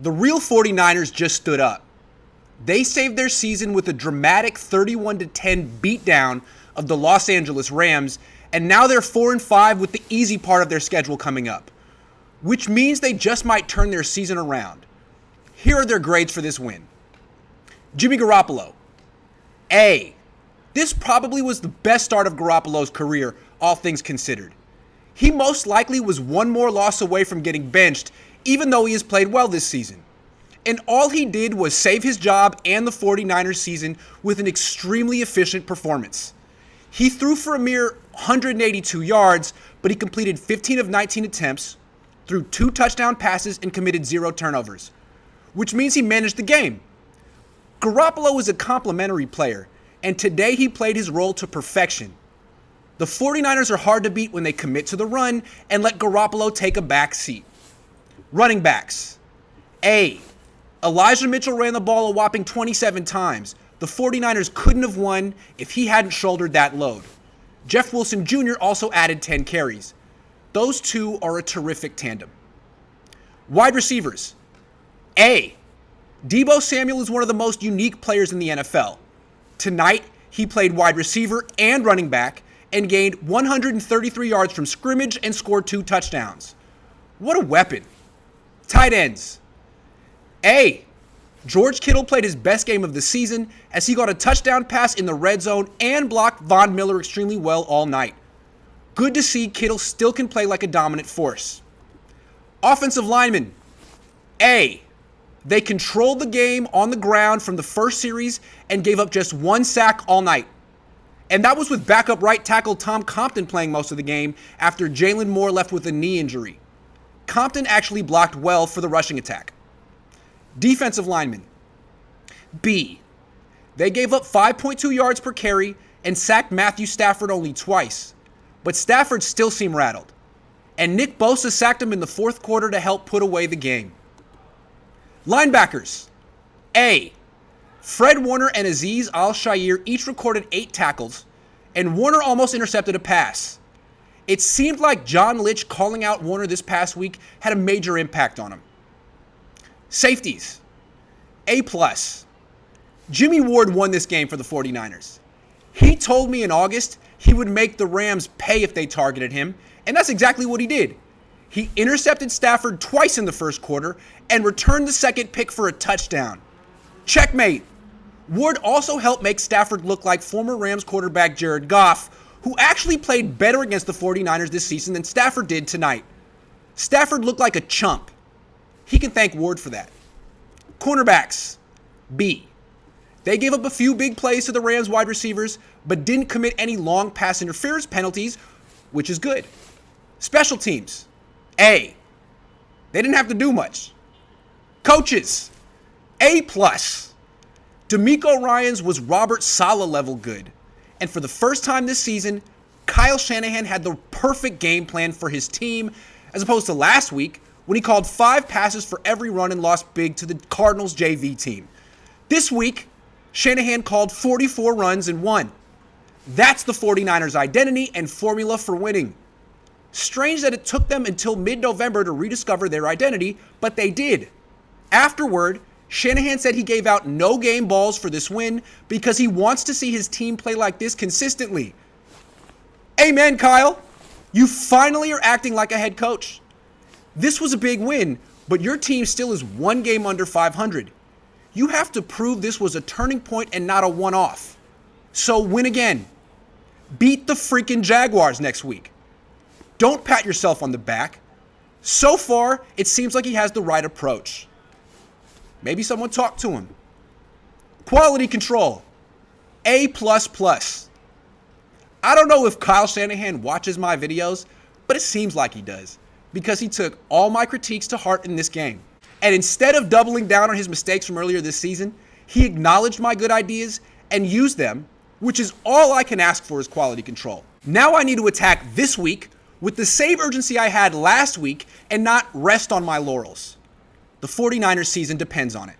The real 49ers just stood up. They saved their season with a dramatic 31-10 beatdown of the Los Angeles Rams, and now they're 4-5 with the easy part of their schedule coming up, which means they just might turn their season around. Here are their grades for this win. Jimmy Garoppolo. A. This probably was the best start of Garoppolo's career, all things considered. He most likely was one more loss away from getting benched, even though he has played well this season. And all he did was save his job and the 49ers season with an extremely efficient performance. He threw for a mere 182 yards, but he completed 15 of 19 attempts, threw 2 touchdown passes, and committed 0 turnovers, which means he managed the game. Garoppolo is a complimentary player, and today he played his role to perfection. The 49ers are hard to beat when they commit to the run and let Garoppolo take a back seat. Running backs. A. Elijah Mitchell ran the ball a whopping 27 times. The 49ers couldn't have won if he hadn't shouldered that load. Jeff Wilson Jr. also added 10 carries. Those two are a terrific tandem. Wide receivers. A. Deebo Samuel is one of the most unique players in the NFL. Tonight, he played wide receiver and running back and gained 133 yards from scrimmage and scored 2 touchdowns. What a weapon. Tight ends. A. George Kittle played his best game of the season as he got a touchdown pass in the red zone and blocked Von Miller extremely well all night. Good to see Kittle still can play like a dominant force. Offensive linemen. A. They controlled the game on the ground from the first series and gave up just 1 sack all night. And that was with backup right tackle Tom Compton playing most of the game after Jalen Moore left with a knee injury. Compton actually blocked well for the rushing attack. Defensive linemen. B. They gave up 5.2 yards per carry and sacked Matthew Stafford only twice. But Stafford still seemed rattled. And Nick Bosa sacked him in the fourth quarter to help put away the game. Linebackers. A. Fred Warner and Azeez Al-Shaair each recorded 8 tackles, and Warner almost intercepted a pass. It seemed like John Litch calling out Warner this past week had a major impact on him. Safeties. A+. Jimmy Ward won this game for the 49ers. He told me in August he would make the Rams pay if they targeted him, and that's exactly what he did. He intercepted Stafford twice in the first quarter and returned the second pick for a touchdown. Checkmate. Ward also helped make Stafford look like former Rams quarterback Jared Goff, who actually played better against the 49ers this season than Stafford did tonight. Stafford looked like a chump. He can thank Ward for that. Cornerbacks. B. They gave up a few big plays to the Rams wide receivers, but didn't commit any long pass interference penalties, which is good. Special teams. A. They didn't have to do much. Coaches. A+. DeMeco Ryans was Robert Saleh level good. And for the first time this season, Kyle Shanahan had the perfect game plan for his team, as opposed to last week when he called 5 passes for every run and lost big to the Cardinals JV team. This week, Shanahan called 44 runs and won. That's the 49ers' identity and formula for winning. Strange that it took them until mid-November to rediscover their identity, but they did. Afterward, Shanahan said he gave out no game balls for this win because he wants to see his team play like this consistently. Amen, Kyle. You finally are acting like a head coach. This was a big win, but your team still is 1 game under 500. You have to prove this was a turning point and not a one-off. So win again. Beat the freaking Jaguars next week. Don't pat yourself on the back. So far, it seems like he has the right approach. Maybe someone talk to him. Quality control. A++. I don't know if Kyle Shanahan watches my videos, but it seems like he does because he took all my critiques to heart in this game. And instead of doubling down on his mistakes from earlier this season, he acknowledged my good ideas and used them, which is all I can ask for is quality control. Now I need to attack this week with the same urgency I had last week and not rest on my laurels. The 49ers season depends on it.